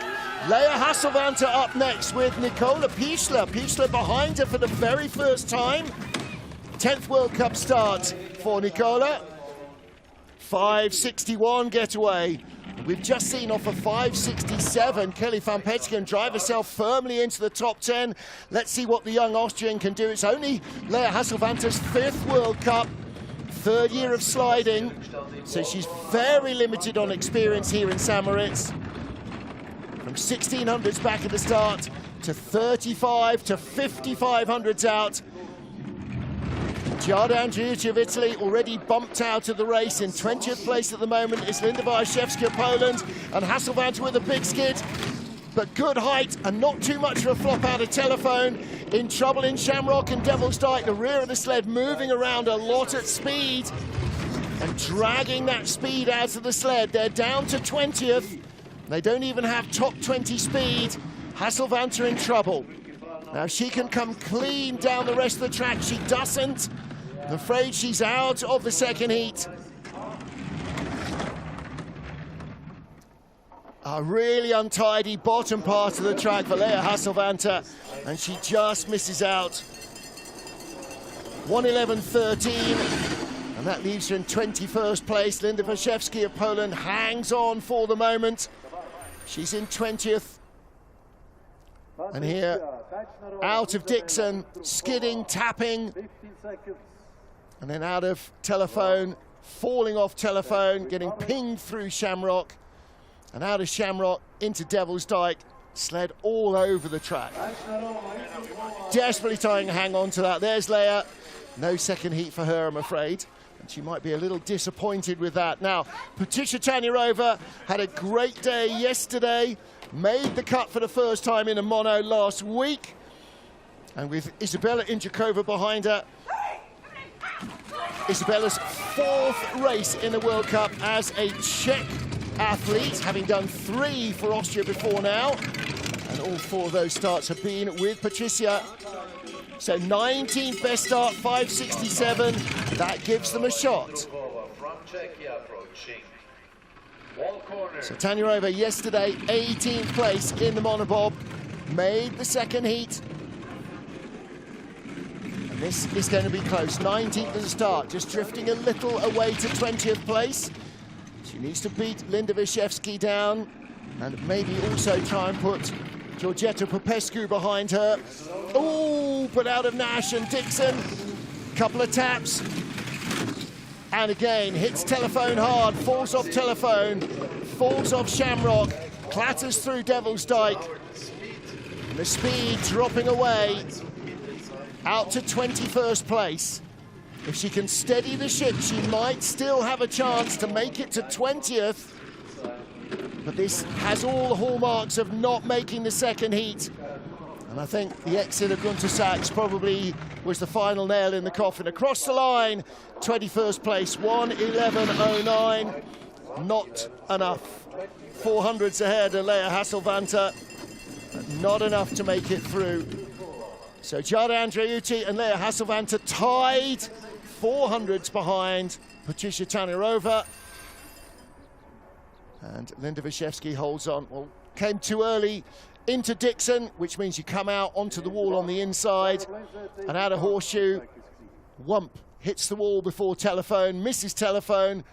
Lea Hasselwanter up next with Nicola Pichler. Pichler behind her for the very first time. 10th World Cup start for Nicola. 5:61 getaway. We've just seen off a 5:67 Kelly van Petegem drive herself firmly into the top 10. Let's see what the young Austrian can do. It's only Lea Hasselwanter's 5th World Cup. 3rd year of sliding, so she's very limited on experience here in St. Moritz. From 1600s back at the start to 35 to 5500s out. Giada Andriucci of Italy already bumped out of the race. In 20th place at the moment is Linda Wyszewski of Poland, and Hasselvanter with a big skid, but good height and not too much of a flop out of Telephone. In trouble in Shamrock and Devil's Dyke, the rear of the sled moving around a lot at speed and dragging that speed out of the sled. They're down to 20th. They don't even have top 20 speed. Hasselvanter in trouble. Now, if she can come clean down the rest of the track, she doesn't. I'm afraid she's out of the second heat. A really untidy bottom part of the track for Lea Hasselvanter, and she just misses out. 1:11.13, and that leaves her in 21st place. Linda Wyszewski of Poland hangs on for the moment. She's in 20th. And here, out of Dixon, skidding, tapping, and then out of Telephone, falling off Telephone, getting pinged through Shamrock, and out of Shamrock into Devil's Dyke, sled all over the track. Desperately trying to hang on to that. There's Lea. No second heat for her, I'm afraid. And she might be a little disappointed with that. Now, Patricia Tanirova had a great day yesterday. Made the cut for the first time in a mono last week. And with Isabella Injakova behind her. Isabella's 4th race in the World Cup as a Czech athlete, having done 3 for Austria before now. And all 4 of those starts have been with Patricia. So 19th best start, 5:67. That gives them a shot. So Tanirova yesterday, 18th place in the monobob, made the second heat. And this is going to be close. 19th at the start, just drifting a little away to 20th place. She needs to beat Linda Wyszewski down and maybe also try and put Georgeta Popescu behind her. Oh, but out of Nash and Dixon. Couple of taps. And again, hits Telephone hard, falls off Telephone, falls off Shamrock, clatters through Devil's Dyke. And the speed dropping away, out to 21st place. If she can steady the ship, she might still have a chance to make it to 20th. But this has all the hallmarks of not making the second heat. And I think the exit of Gunter Sachs probably was the final nail in the coffin. Across the line, 21st place, 1:11.09. Not enough. 400s ahead of Lea Hasselvanter. Not enough to make it through. So Giada Andriucci and Lea Hasselvanter tied, 400s behind Patricia Tanirova. And Linda Wyszewski holds on. Well, came too early into Dixon, which means you come out onto the wall on the inside, and out of Horseshoe, Wump hits the wall before Telephone, misses Telephone,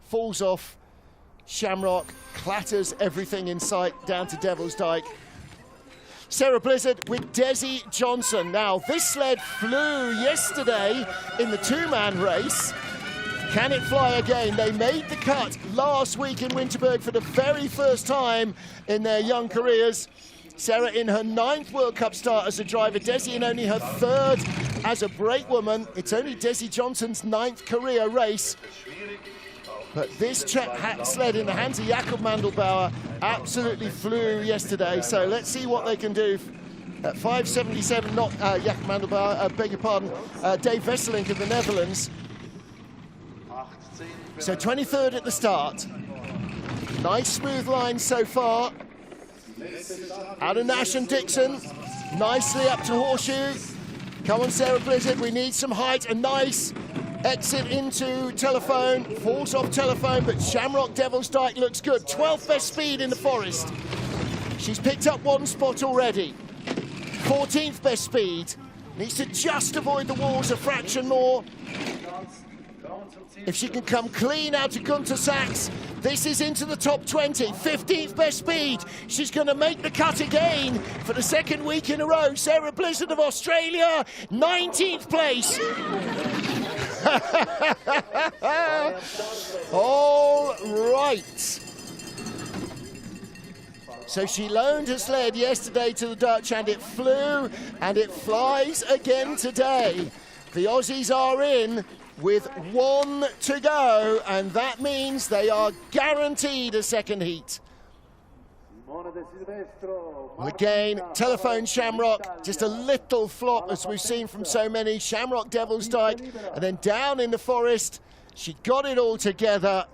falls off Shamrock, clatters everything in sight down to Devil's Dyke. Sarah Blizzard with Desi Johnson. Now, this sled flew yesterday in the 2-man race. Can it fly again? They made the cut last week in Winterberg for the very first time in their young careers. Sarah in her 9th World Cup start as a driver, Desi in only her 3rd as a brakewoman. It's only Desi Johnson's 9th career race. But this sled in the hands of Jakob Mandelbauer absolutely flew yesterday. So let's see what they can do at 5:77, not Jakob Mandelbauer, beg your pardon, Dave Wesselink of the Netherlands. So 23rd at the start. Nice smooth line so far. Out of Nash and Dixon, nicely up to Horseshoe. Come on, Sarah Blizzard, we need some height. A nice exit into Telephone, falls off Telephone, but Shamrock Devil's Dyke looks good. 12th best speed in the forest. She's picked up 1 spot already. 14th best speed. Needs to just avoid the walls a fraction more. If she can come clean out of Gunter Sachs, this is into the top 20. 15th best speed. She's going to make the cut again for the 2nd week in a row. Sarah Blizzard of Australia, 19th place. All right. So she loaned her sled yesterday to the Dutch, and it flew, and it flies again today. The Aussies are in with 1 to go, and that means they are guaranteed a second heat. Well, again, telephone Shamrock, just a little flop as we've seen from so many. Shamrock Devil's Dyke, and then down in the forest, she got it all together,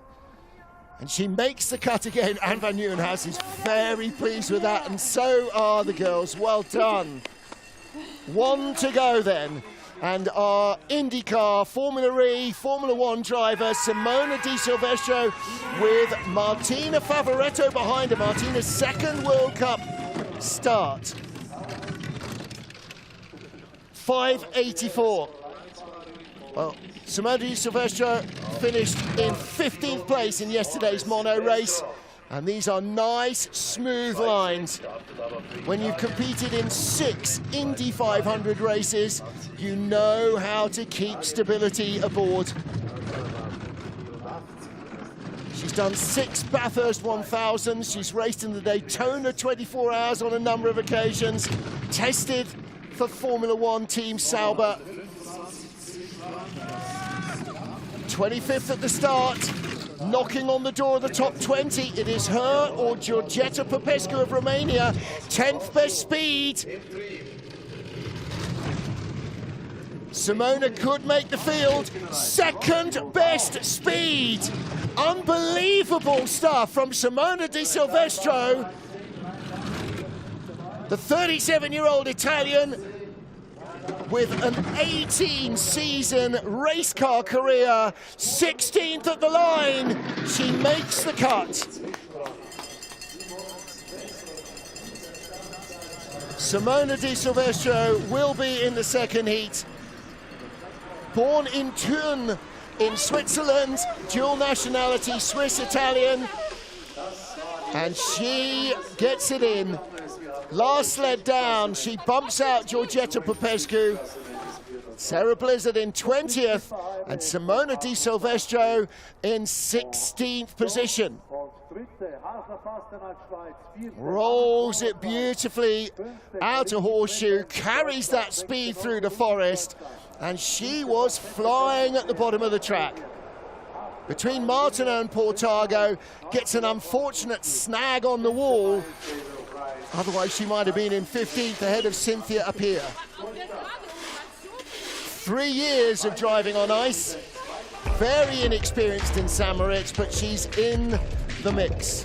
and she makes the cut again. Anne van Nieuwenhuis is very pleased with that, and so are the girls. Well done. 1 to go then. And our IndyCar Formula E, Formula 1 driver, Simona Di Silvestro, with Martina Favoretto behind her. Martina's second World Cup start. 5:84. Well, Simona Di Silvestro finished in 15th place in yesterday's mono race. And these are nice, smooth lines. When you've competed in 6 Indy 500 races, you know how to keep stability aboard. She's done 6 Bathurst 1000s. She's raced in the Daytona 24 hours on a number of occasions. Tested for Formula 1 Team Sauber. 25th at the start. Knocking on the door of the top 20. It is her or Georgeta Popescu of Romania. 10th best speed. Simona could make the field. 2nd best speed. Unbelievable stuff from Simona Di Silvestro. The 37-year-old Italian with an 18-season race car career, 16th at the line, she makes the cut. Simona Di Silvestro will be in the second heat. Born in Thun in Switzerland, dual nationality, Swiss-Italian, and she gets it in. Last sled down, she bumps out Georgeta Popescu. Sarah Blizzard in 20th, and Simona Di Silvestro in 16th position. Rolls it beautifully out a horseshoe, carries that speed through the forest, and she was flying at the bottom of the track. Between Martineau and Portago, gets an unfortunate snag on the wall. Otherwise, she might have been in 15th ahead of Cynthia Appiah. 3 years of driving on ice. Very inexperienced in St. Moritz, but she's in the mix.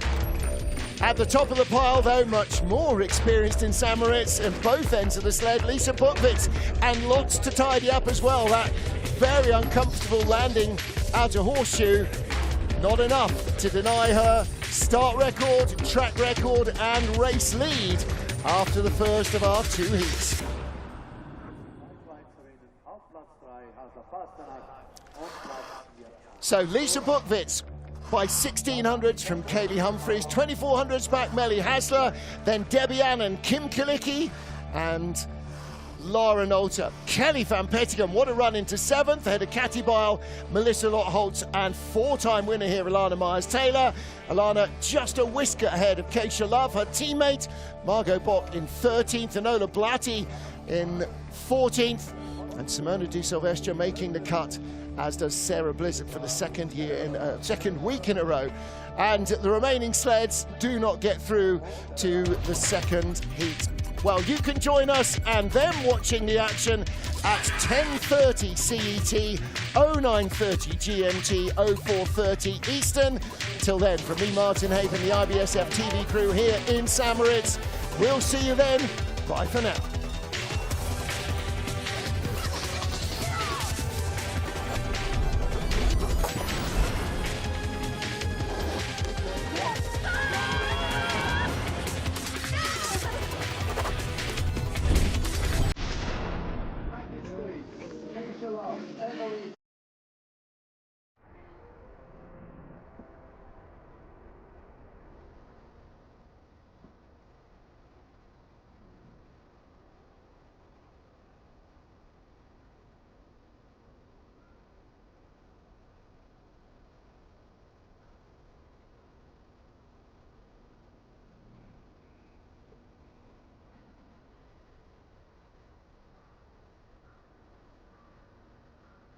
At the top of the pile, though, much more experienced in St. Moritz at both ends of the sled, Lisa Buchwitz, and lots to tidy up as well. That very uncomfortable landing out a horseshoe, not enough to deny her start record, track record, and race lead after the first of our 2 heats. So Lisa Buchwitz by 1600s from Kaylee Humphries, 2400s back Melly Hasler, then Debbie Annan, Kim Kalicki, and Lara Nolter. Kelly Van Petegem, what a run into 7th, ahead of Cathy Bile, Melissa Lottholtz, and 4-time winner here, Alana Myers-Taylor. Alana just a whisker ahead of Keisha Love, her teammate. Margot Bock in 13th, and Ola Blatty in 14th. And Simona Di Silvestro making the cut, as does Sarah Blizzard for the second week in a row. And the remaining sleds do not get through to the second heat. Well, you can join us and them watching the action at 10:30 CET, 09:30 GMT, 04:30 Eastern. Till then, from me, Martin Haven, the IBSF TV crew here in St. Moritz, we'll see you then. Bye for now.